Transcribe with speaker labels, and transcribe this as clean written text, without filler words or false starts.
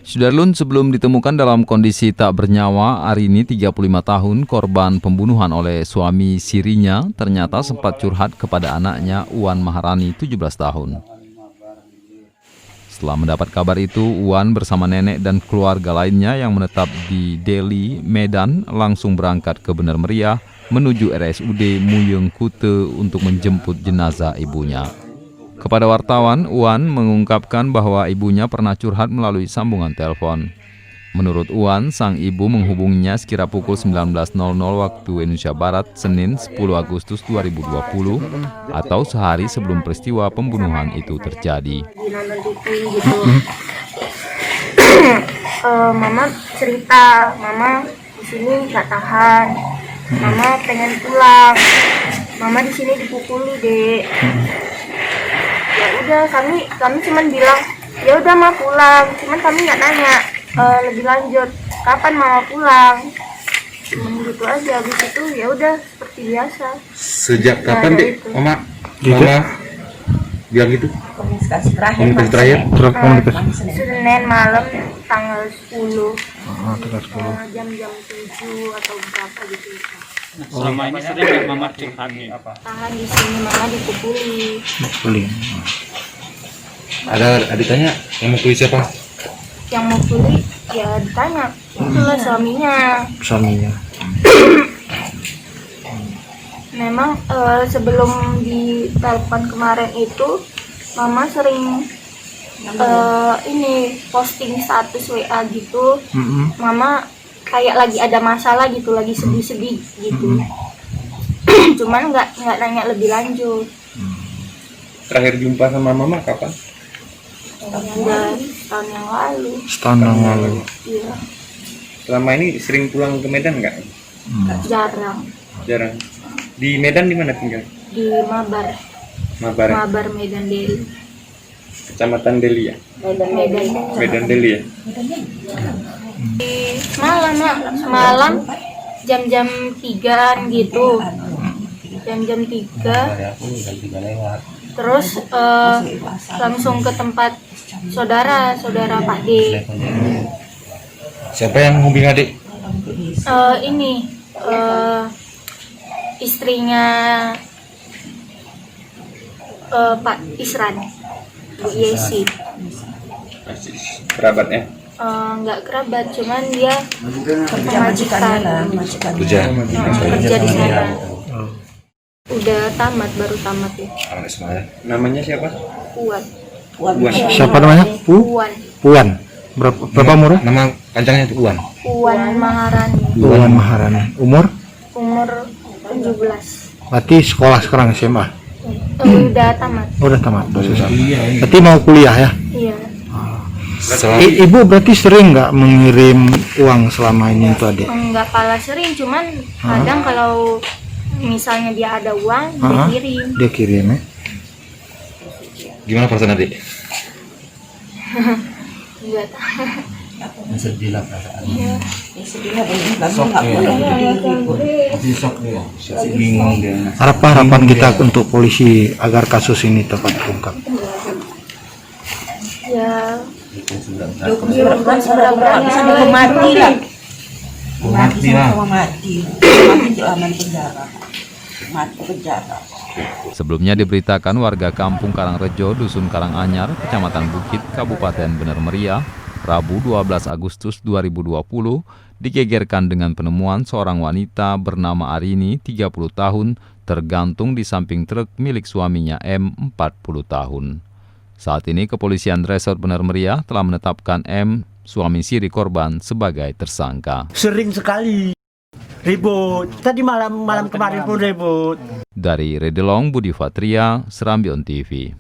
Speaker 1: Sudarlun, sebelum ditemukan dalam kondisi tak bernyawa, Arini 35 tahun, korban pembunuhan oleh suami sirinya, ternyata sempat curhat kepada anaknya Uwan Maharani 17 tahun. Setelah mendapat kabar itu, Uwan bersama nenek dan keluarga lainnya yang menetap di Deli, Medan, langsung berangkat ke Bener Meriah menuju RSUD Muyeng Kute untuk menjemput jenazah ibunya. Kepada wartawan, Uwan mengungkapkan bahwa ibunya pernah curhat melalui sambungan telepon. Menurut Uwan, sang ibu menghubunginya sekira pukul 19.00 waktu Indonesia Barat, Senin 10 Agustus 2020, atau sehari sebelum peristiwa pembunuhan itu terjadi.
Speaker 2: Mama cerita, Mama di sini nggak tahan, Mama pengen pulang, Mama di sini dipukuli, Dek. Ya udah, kami cuman bilang ya udah Mama pulang, cuman kami nggak nanya lebih lanjut kapan Mama pulang, cuman gitu aja. Habis itu ya udah seperti biasa.
Speaker 3: Sejak kapan Dek Mama bilang gitu?
Speaker 4: Komunikasi
Speaker 3: terakhir
Speaker 2: Senin malam tanggal 10,
Speaker 5: tanggal 10.
Speaker 2: jam 7 atau berapa gitu.
Speaker 6: Selama ini sering nggak Mama curhat nih?
Speaker 2: Tahan di sini, Mama dipukuli.
Speaker 3: Ada ditanya yang mau kulit siapa?
Speaker 2: Yang mau kuli ya ditanya, itulah suaminya. Memang sebelum ditelepon kemarin itu Mama sering ini posting status WA gitu. Mama kayak lagi ada masalah gitu, lagi sedih-sedih gitu. Cuman nggak nanya lebih lanjut.
Speaker 3: Terakhir jumpa sama Mama kapan?
Speaker 2: Udah setahun yang lalu.
Speaker 5: Setahun yang lalu.
Speaker 2: Iya.
Speaker 3: Selama ini sering pulang ke Medan nggak?
Speaker 2: Jarang.
Speaker 3: Di Medan di mana tinggal?
Speaker 2: Di Mabar Medan Deli.
Speaker 3: Kecamatan Deli ya? Medan Deli ya?
Speaker 2: Di malam jam 3-an gitu, jam 3 terus langsung ke tempat saudara Pak D.
Speaker 3: Siapa yang hubungi adik?
Speaker 2: Ini istrinya Pak Isran, Bu Yesi.
Speaker 3: Kerabatnya?
Speaker 2: Nggak kerabat, cuman dia pemajikan kerja di sana. Udah baru tamat ya.
Speaker 3: Namanya siapa?
Speaker 2: Puan.
Speaker 5: Siapa namanya? Puan. Berapa umurnya?
Speaker 3: Nama panjangnya itu Uwan.
Speaker 2: Puan Maharani.
Speaker 5: Uwan Maharani. Umur
Speaker 2: 17.
Speaker 5: berarti sekolah sekarang SMA.
Speaker 2: Udah tamat.
Speaker 5: Udah tamat. Berarti mau kuliah ya?
Speaker 2: Iya.
Speaker 5: Ibu berarti sering nggak mengirim uang selama ini itu adik?
Speaker 2: Enggak pala sering, cuman kadang kalau misalnya dia ada uang, dia kirim
Speaker 5: ya?
Speaker 3: Gimana perasaan adik?
Speaker 2: Enggak.
Speaker 3: Sedih lah perasaan. Bingung dia.
Speaker 5: Harapan kita untuk polisi agar kasus ini tepat terungkap.
Speaker 2: Ya,
Speaker 1: Sebelumnya diberitakan warga kampung Karangrejo, Dusun Karanganyar, Kecamatan Bukit, Kabupaten Bener Meriah, Rabu 12 Agustus 2020, digegerkan dengan penemuan seorang wanita bernama Arini, 30 tahun, tergantung di samping truk milik suaminya M, 40 tahun. Saat ini kepolisian Resort Bener Meriah telah menetapkan M, suami siri korban, sebagai tersangka.
Speaker 6: Sering sekali ribut. Tadi malam kemarin pun ribut.
Speaker 1: Dari Redelong, Budi Fatria, Serambion TV.